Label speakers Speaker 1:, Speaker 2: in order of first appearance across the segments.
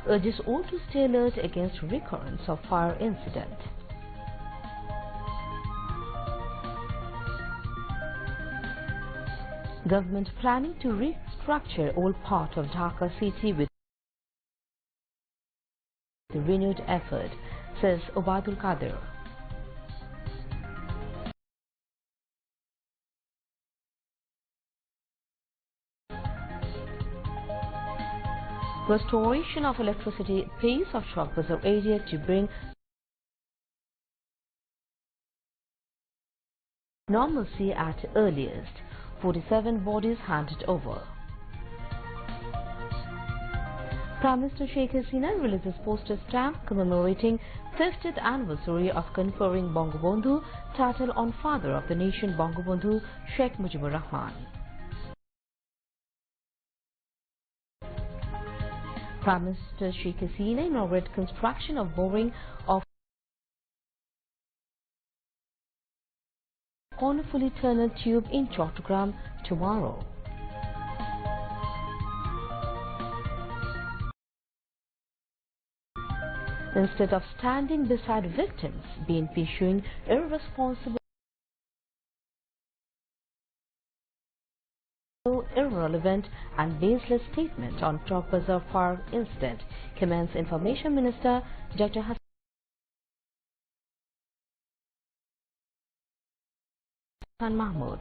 Speaker 1: urges all to stay alert against recurrence of fire incident. Government planning to restructure all part of Dhaka city with renewed effort, says Obadul Qadir. Restoration of electricity pace of Chawkbazar area to bring normalcy at earliest. 47 bodies handed over. Prime Minister Sheikh Hasina releases postage stamp commemorating 50th anniversary of conferring Bangabandhu title on father of the nation Bangabandhu Sheikh Mujibur Rahman. Prime Minister Sheikh Hasina inaugurated construction of boring of Cornerfully tunnel tube in Chawkbazar tomorrow. Instead of standing beside victims, BNP showing irresponsible, irrelevant and baseless statement on Chawkbazar fire incident, comments Information Minister Dr. Hassan Mahmood.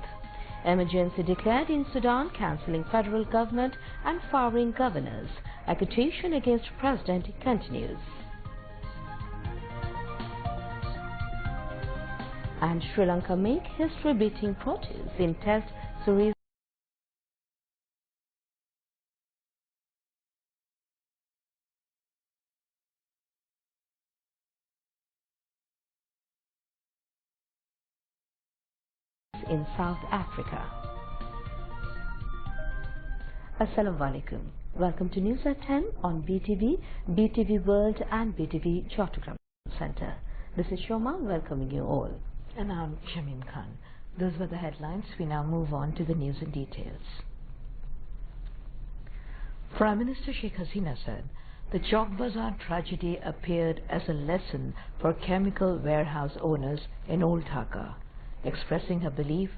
Speaker 1: Emergency declared in Sudan, cancelling federal government and firing governors. Accusation against president continues. And Sri Lanka make history-beating protest in Test series in South Africa. Assalamu alaikum. Welcome to News at 10 on BTV, BTV World and BTV Chawkbazar Center. This is Shoma welcoming you all. And I'm Shamin Khan. Those were the headlines. We now move on to the news in details. Prime Minister Sheikh Hasina said the Chawkbazar tragedy appeared as a lesson for chemical warehouse owners in Old Dhaka, expressing her belief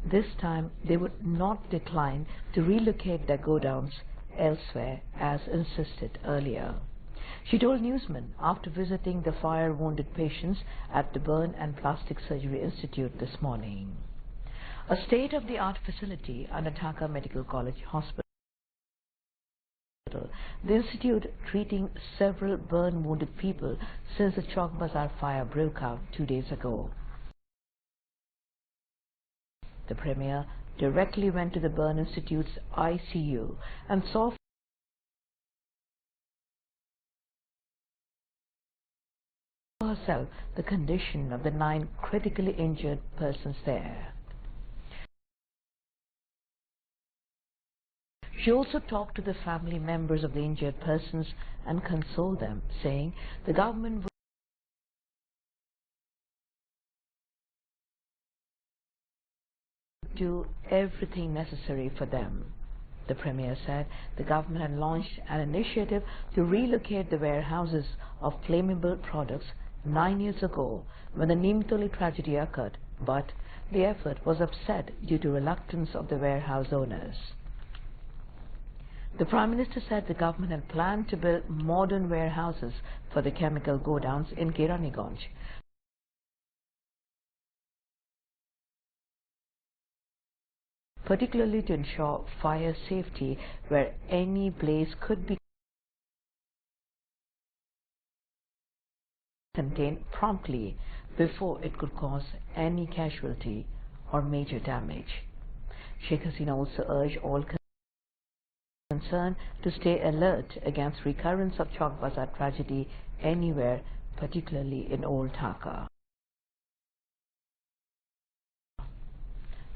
Speaker 1: this time they would not decline to relocate their godowns elsewhere as insisted earlier. She told newsmen after visiting the fire-wounded patients at the Burn and Plastic Surgery Institute this morning. A state-of-the-art facility under Dhaka Medical College Hospital, the institute treating several burn-wounded people since the Chawkbazar fire broke out 2 days ago. The Premier directly went to the Burn Institute's ICU and saw for herself the condition of the 9 critically injured persons there. She also talked to the family members of the injured persons and consoled them, saying the government would do everything necessary for them. The Premier said the government had launched an initiative to relocate the warehouses of flammable products 9 years ago when the Nimtoli tragedy occurred, but the effort was upset due to reluctance of the warehouse owners. The Prime Minister said the government had planned to build modern warehouses for the chemical godowns in Kiraniganj, particularly to ensure fire safety where any blaze could be contained promptly before it could cause any casualty or major damage. Sheikh Hasina also urged all concerned to stay alert against recurrence of Chawkbazar tragedy anywhere, particularly in Old Dhaka.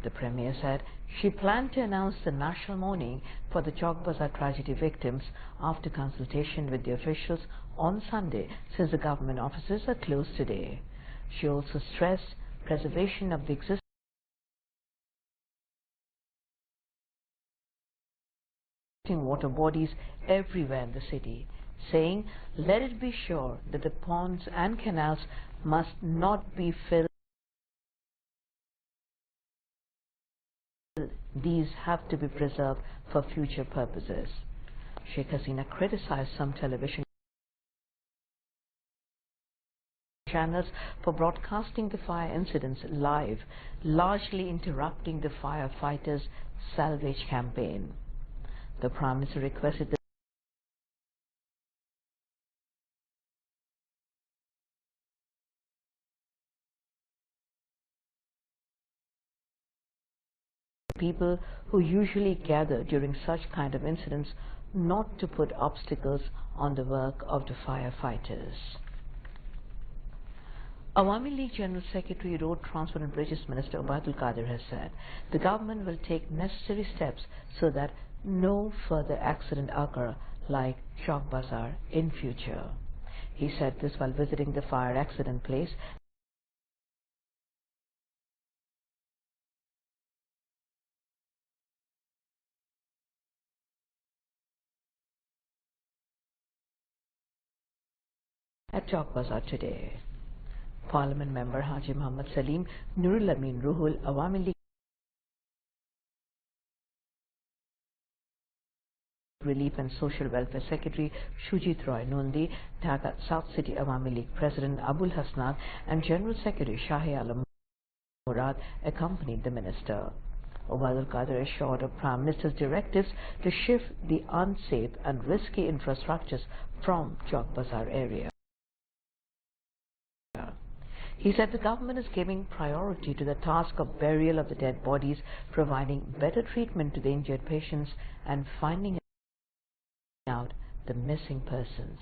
Speaker 1: The Premier said she planned to announce the national mourning for the Chawkbazar tragedy victims after consultation with the officials on Sunday, since the government offices are closed today. She also stressed preservation of the existing water bodies everywhere in the city, saying, "Let it be sure that the ponds and canals must not be filled. These have to be preserved for future purposes." Sheikh Hasina criticized some television channels for broadcasting the fire incidents live, largely interrupting the firefighters' salvage campaign. The Prime Minister requested the people who usually gather during such kind of incidents not to put obstacles on the work of the firefighters. Awami League General Secretary, Road Transport and Bridges Minister Obaidul Qadir has said the government will take necessary steps so that no further accident occur like Chawkbazar in future. He said this while visiting the fire accident place at Chawkbazar today. Parliament member Haji Muhammad Salim Nurul Amin Ruhul, Awami League Relief and Social Welfare Secretary Shujit Roy Nundi, Dhaka South City Awami League President Abul Hasnat and General Secretary Shahi Alam Murad accompanied the minister. Obaidul Qadir assured of Prime Minister's directives to shift the unsafe and risky infrastructures from Chawkbazar area. He said the government is giving priority to the task of burial of the dead bodies, providing better treatment to the injured patients and finding out the missing persons.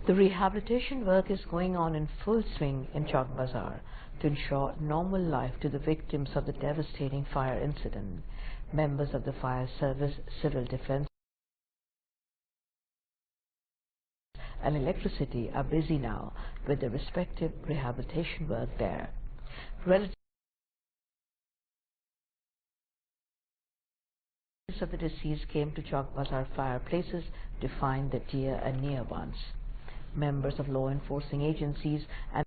Speaker 1: The rehabilitation work is going on in full swing in Chawkbazar to ensure normal life to the victims of the devastating fire incident. Members of the fire service, civil defense and electricity are busy now with the respective rehabilitation work there. Relatives of the deceased came to Chawkbazar fireplaces to find the dear and near ones. Members of law enforcing agencies and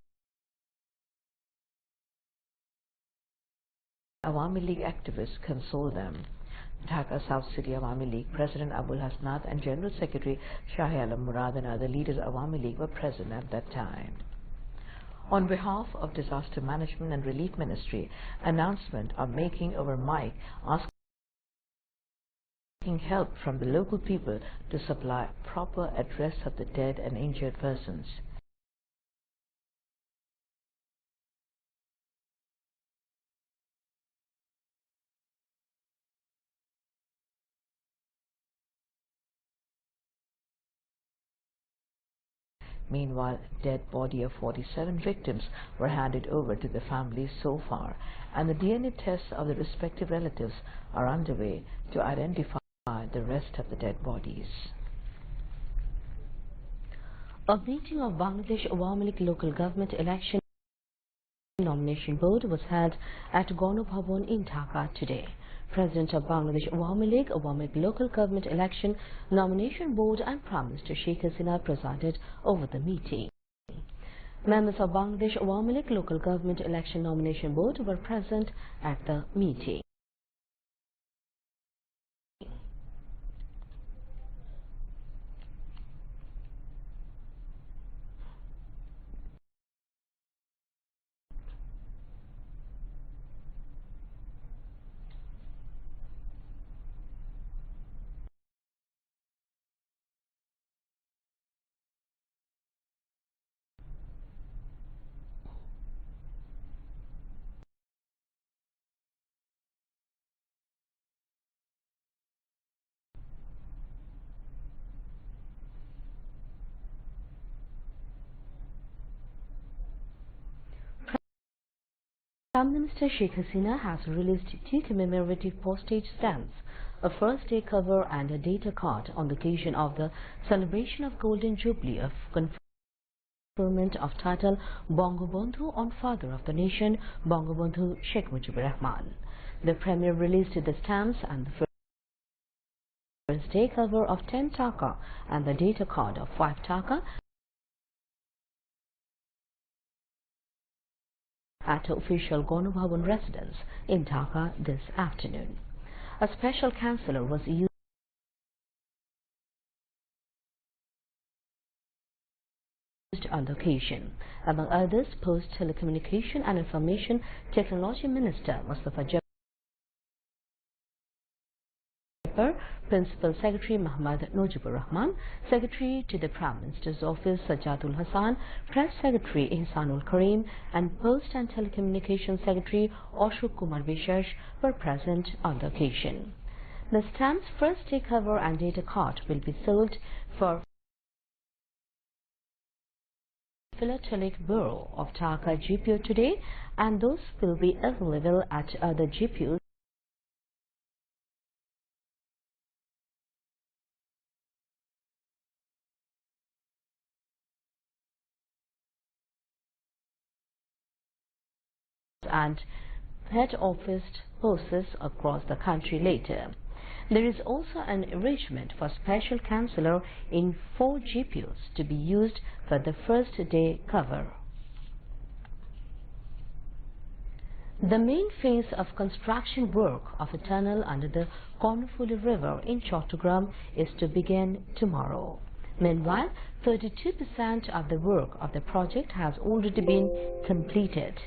Speaker 1: Awami League activists console them. Dhaka South City Awami League President Abul Hasnat and General Secretary Shahi Alam Murad and other leaders of Awami League were present at that time. On behalf of Disaster Management and Relief Ministry, announcement are making over mic asking help from the local people to supply proper address of the dead and injured persons. Meanwhile, dead body of 47 victims were handed over to the families so far, and the DNA tests of the respective relatives are underway to identify the rest of the dead bodies.
Speaker 2: A meeting of Bangladesh Awami League Local Government Election Nomination Board was held at Ganobhavan in Dhaka today. President of Bangladesh Awami League Local Government Election Nomination Board and Prime Minister Sheikh Hasina presided over the meeting. Members of Bangladesh Awami League Local Government Election Nomination Board were present at the meeting. Prime Minister Sheikh Hasina has released 2 commemorative postage stamps, a first day cover and a data card on the occasion of the celebration of Golden Jubilee of conferment of title Bangabandhu on Father of the Nation, Bangabandhu Sheikh Mujibur Rahman. The Premier released the stamps and the first day cover of 10 taka and the data card of 5 taka at official Gonobhavan residence in Dhaka this afternoon. A special councillor was used on the occasion. Among others, Post, Telecommunication and Information Technology Minister Mustafa Jabbar, Principal Secretary Muhammad Nojibur Rahman, Secretary to the Prime Minister's Office Sajjadul Hassan, Press Secretary Ihsanul Karim and Post and Telecommunication Secretary Ashok Kumar Vishesh were present on the occasion. The stamp's first day cover and data card will be sold for Philatelic Bureau of Dhaka GPO today, and those will be available at other GPOs and head office posts across the country later. There is also an arrangement for special councillor in 4 GPOs to be used for the first day cover. The main phase of construction work of a tunnel under the Kornfuli River in Chattogram is to begin tomorrow. Meanwhile, 32% of the work of the project has already been completed.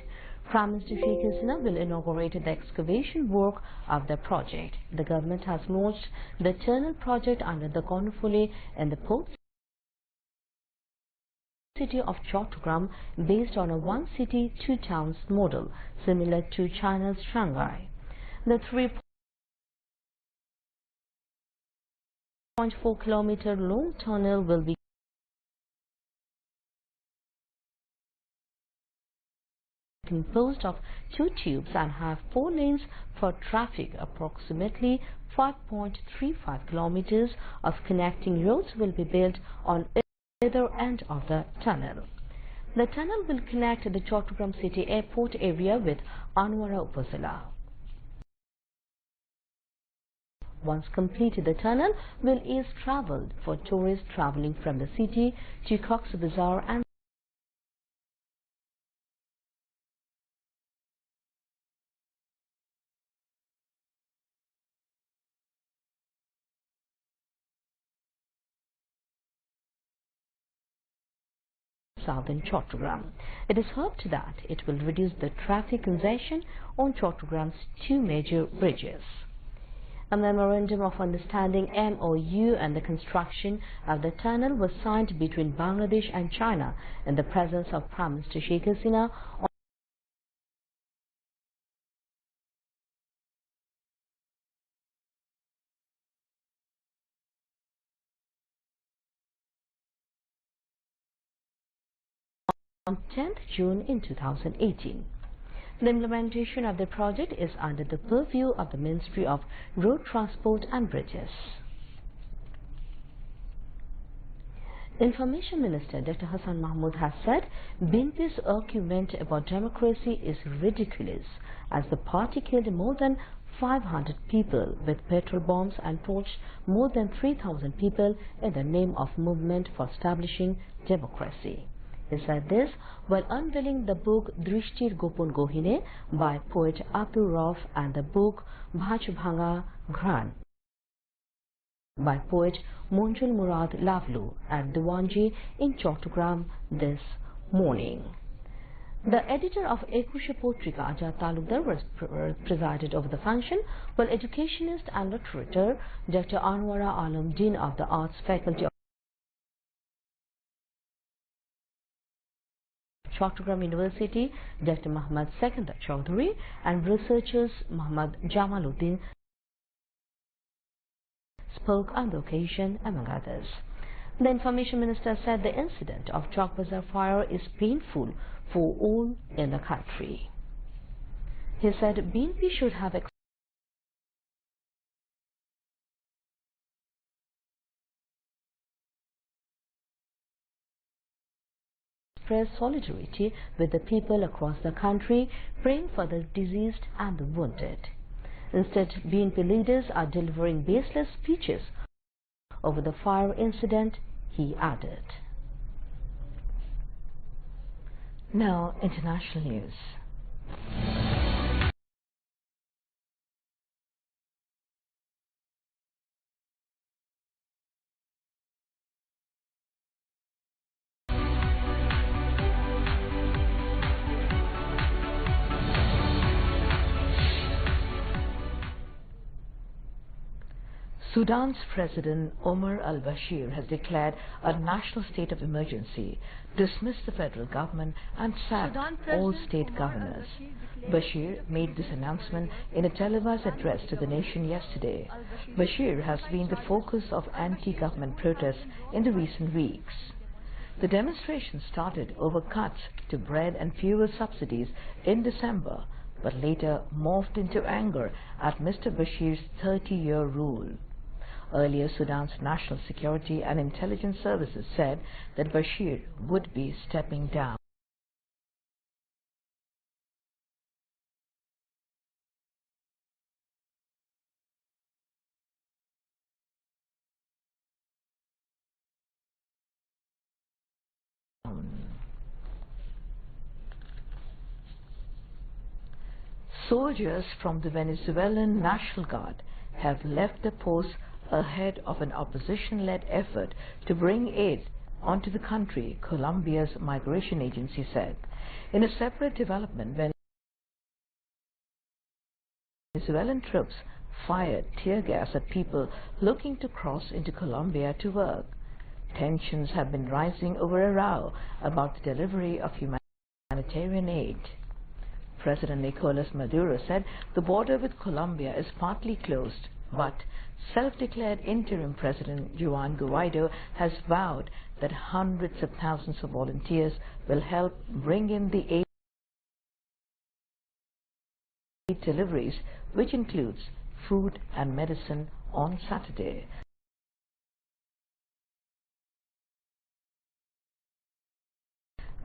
Speaker 2: Prime Minister Sheikh Hasina will inaugurate the excavation work of the project. The government has launched the tunnel project under the Kornfuli in the port city of Chattogram based on a one city, two towns model similar to China's Shanghai. The 3.4-kilometer long tunnel will be composed of 2 tubes and have 4 lanes for traffic. Approximately 5.35 kilometers of connecting roads will be built on either end of the tunnel. The tunnel will connect the Chattogram city airport area with Anwara Upazila. Once completed, the tunnel will ease travel for tourists traveling from the city to Chawkbazar and southern Chattogram. It is hoped that it will reduce the traffic congestion on Chattogram's 2 major bridges. A Memorandum of Understanding MOU and the construction of the tunnel was signed between Bangladesh and China in the presence of Prime Minister Sheikh Hasina on 10th June in 2018. The implementation of the project is under the purview of the Ministry of Road Transport and Bridges. Information Minister Dr. Hassan Mahmood has said BNP's argument about democracy is ridiculous as the party killed more than 500 people with petrol bombs and torched more than 3,000 people in the name of movement for establishing democracy. He said this while unveiling the book Drishtir Gopon Gohine by poet Abdul Rauf and the book Bhaj Bhanga Ghran by poet Monjul Murad Lavlu at Diwanji in Chattogram this morning. The editor of Ekushe Potrika, Ajad Talukdar, was presided over the function, while educationist and literature Dr. Anwara Alam, Dean of the Arts Faculty of Chattogram University, Dr. Muhammad Sekandar Chaudhary, and researchers Muhammad Jamaluddin spoke on the occasion, among others. The Information Minister said the incident of Chawkbazar fire is painful for all in the country. He said BNP should have expressed solidarity with the people across the country, praying for the deceased and the wounded. Instead, BNP leaders are delivering baseless speeches over the fire incident, he added.
Speaker 1: Now, international news. Sudan's President Omar al-Bashir has declared a national state of emergency, dismissed the federal government and sacked all state governors. Bashir made this announcement in a televised address to the nation yesterday. Bashir has been the focus of anti-government protests in the recent weeks. The demonstration started over cuts to bread and fuel subsidies in December, but later morphed into anger at Mr. Bashir's 30-year rule. Earlier, Sudan's National Security and Intelligence Services said that Bashir would be stepping down. Soldiers from the Venezuelan National Guard have left the post ahead of an opposition-led effort to bring aid onto the country, Colombia's migration agency said. In a separate development, Venezuelan troops fired tear gas at people looking to cross into Colombia to work. Tensions have been rising over a row about the delivery of humanitarian aid. President Nicolas Maduro said the border with Colombia is partly closed, but self-declared interim President Juan Guaido has vowed that hundreds of thousands of volunteers will help bring in the aid deliveries, which includes food and medicine, on Saturday.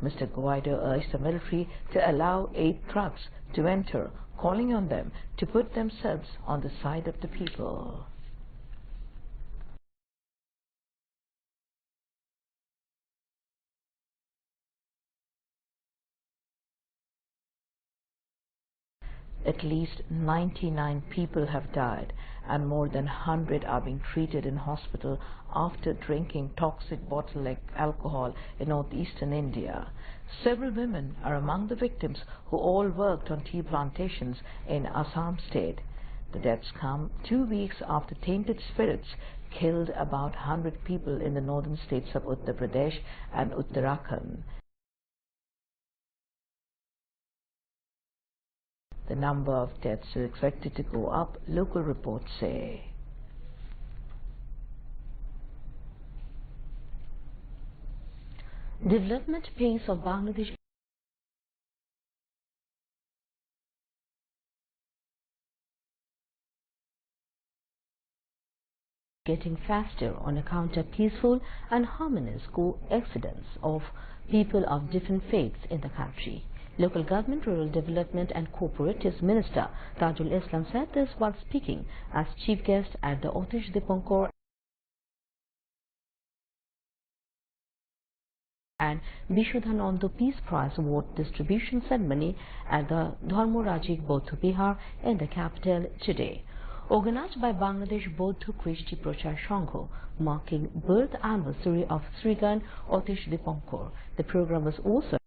Speaker 1: Mr. Guaido urged the military to allow aid trucks to enter, calling on them to put themselves on the side of the people. At least 99 people have died and more than 100 are being treated in hospital after drinking toxic bottled alcohol in northeastern India. Several women are among the victims who all worked on tea plantations in Assam state. The deaths come 2 weeks after tainted spirits killed about 100 people in the northern states of Uttar Pradesh and Uttarakhand. The number of deaths is expected to go up, local reports say.
Speaker 2: Development pace of Bangladesh getting faster on account of peaceful and harmonious coexistence of people of different faiths in the country. Local Government, Rural Development and Cooperatives Minister Tajul Islam said this while speaking as chief guest at the Otish Dipankar and Bishodhananda Peace Prize Award distribution ceremony at the Dharmarajik Bodh Bihar in the capital today. Organized by Bangladesh Bodh Krishti Prochar Sangho, marking birth anniversary of Srigan Otish Dipankar. The program was also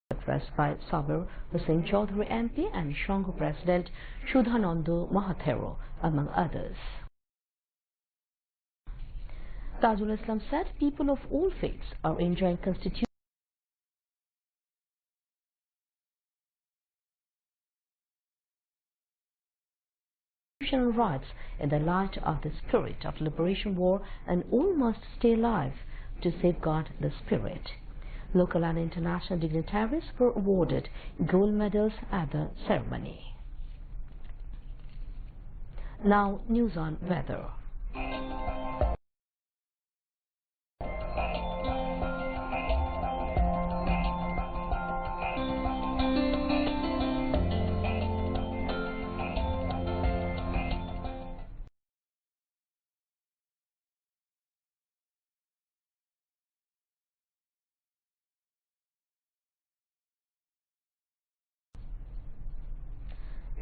Speaker 2: addressed by Sabir Hussain Chaudhary MP and Sangho President Shudhananda Mahathero, among others. Tajul Islam said people of all faiths are enjoying constitutional rights in the light of the spirit of liberation war, and all must stay alive to safeguard the spirit. Local and international dignitaries were awarded gold medals at the ceremony. Now, news on weather.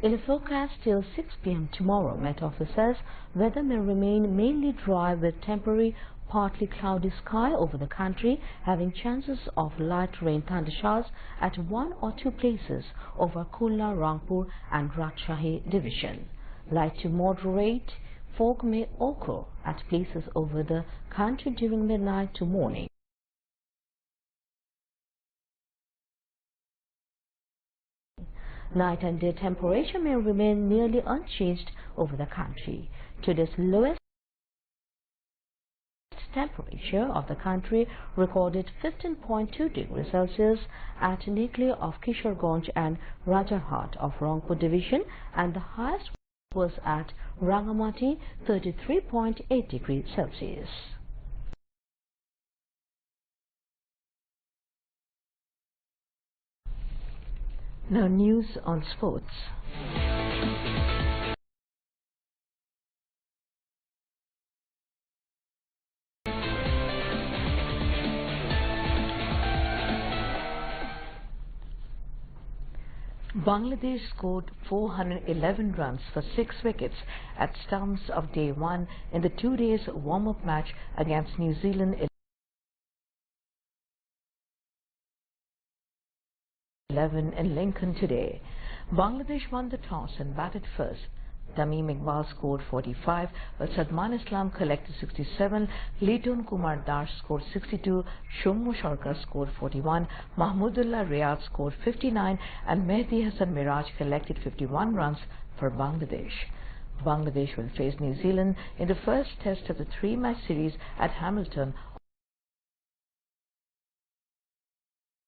Speaker 2: In a forecast till 6 p.m. tomorrow, Met Office says weather may remain mainly dry with temporary partly cloudy sky over the country, having chances of light rain thundershowers at one or two places over Khulna, Rangpur and Rajshahi division. Light to moderate fog may occur at places over the country during midnight to morning. Night and day temperature may remain nearly unchanged over the country. Today's lowest temperature of the country recorded 15.2 degrees Celsius at Nikle of Kishoreganj and Rajarhat of Rangpur division, and the highest was at Rangamati, 33.8 degrees Celsius.
Speaker 1: Now news on sports. Bangladesh scored 411 runs for 6 wickets at stumps of day 1 in the 2 days warm-up match against New Zealand 11 in Lincoln today. Bangladesh won the toss and batted first. Tamim Iqbal scored 45, while Sadman Islam collected 67, Litun Kumar Das scored 62, Shummu Sharkar scored 41, Mahmudullah Riyad scored 59, and Mehdi Hassan Miraj collected 51 runs for Bangladesh. Bangladesh will face New Zealand in the first test of the 3-match series at Hamilton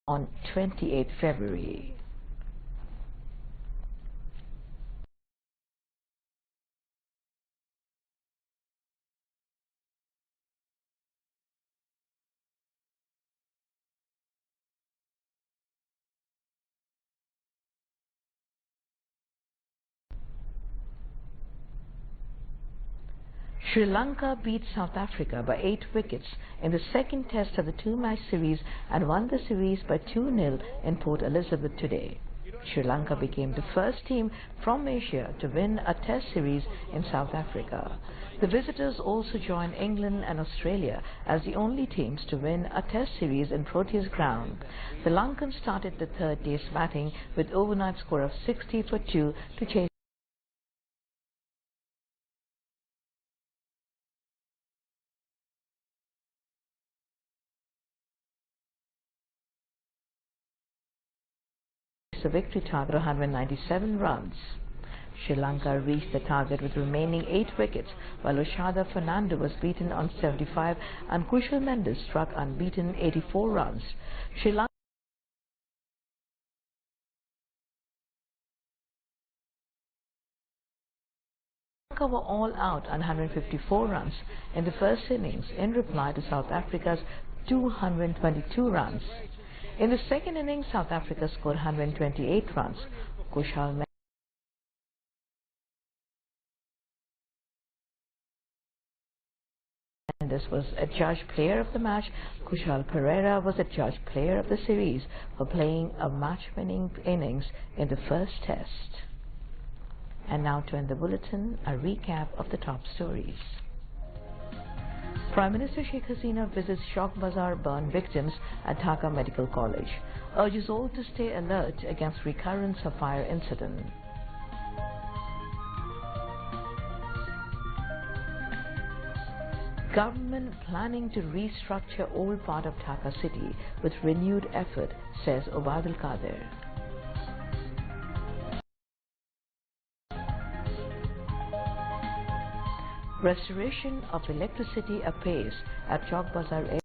Speaker 1: on 28 February. Sri Lanka beat South Africa by 8 wickets in the second test of the 2-match series and won the series by 2-0 in Port Elizabeth today. Sri Lanka became the first team from Asia to win a test series in South Africa. The visitors also joined England and Australia as the only teams to win a test series in Proteas ground. The Lankans started the third day's batting with overnight score of 60 for 2 to chase a victory target of 197 runs. Sri Lanka reached the target with remaining 8 wickets, while Oshada Fernando was beaten on 75 and Kushal Mendes struck unbeaten 84 runs. Sri Lanka were all out on 154 runs in the first innings in reply to South Africa's 222 runs. In the second innings, South Africa scored 128 runs. Kushal Mendes was adjudged player of the match. Kushal Pereira was adjudged player of the series for playing a match-winning innings in the first test. And now to end the bulletin, a recap of the top stories. Prime Minister Sheikh Hasina visits Chawkbazar burn victims at Dhaka Medical College, urges all to stay alert against recurrence of fire incident. Government planning to restructure old part of Dhaka city with renewed effort, says Obaidul Qadir. Restoration of electricity apace at Chawkbazar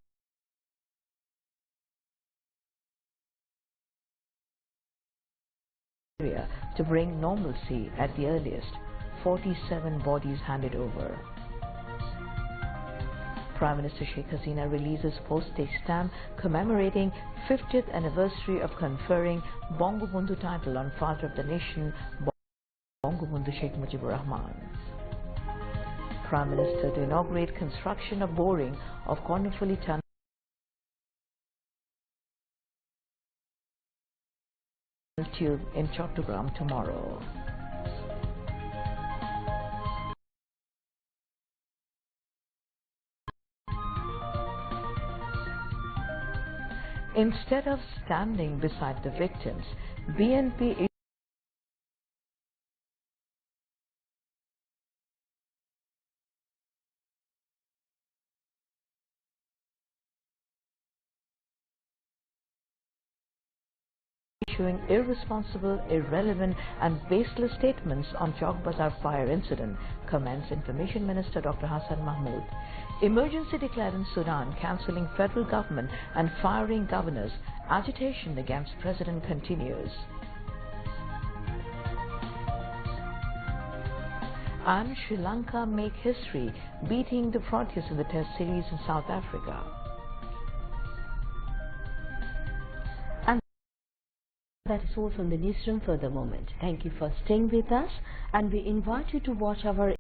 Speaker 1: area to bring normalcy at the earliest. 47 bodies handed over. Prime Minister Sheikh Hasina releases postage stamp commemorating 50th anniversary of conferring Bangabandhu title on Father of the Nation, Bangabandhu Sheikh Mujibur Rahman. Prime Minister to inaugurate construction of boring of Kornafuli Tunnel tube in Chattogram tomorrow. Instead of standing beside the victims, BNP issuing irresponsible, irrelevant and baseless statements on Chawkbazar fire incident, comments Information Minister Dr. Hassan Mahmood. Emergency declared in Sudan, cancelling federal government and firing governors. Agitation against president continues. And Sri Lanka make history, beating the Frontiers in the Test series in South Africa.
Speaker 2: That is all from the newsroom for the moment. Thank you for staying with us, and we invite you to watch our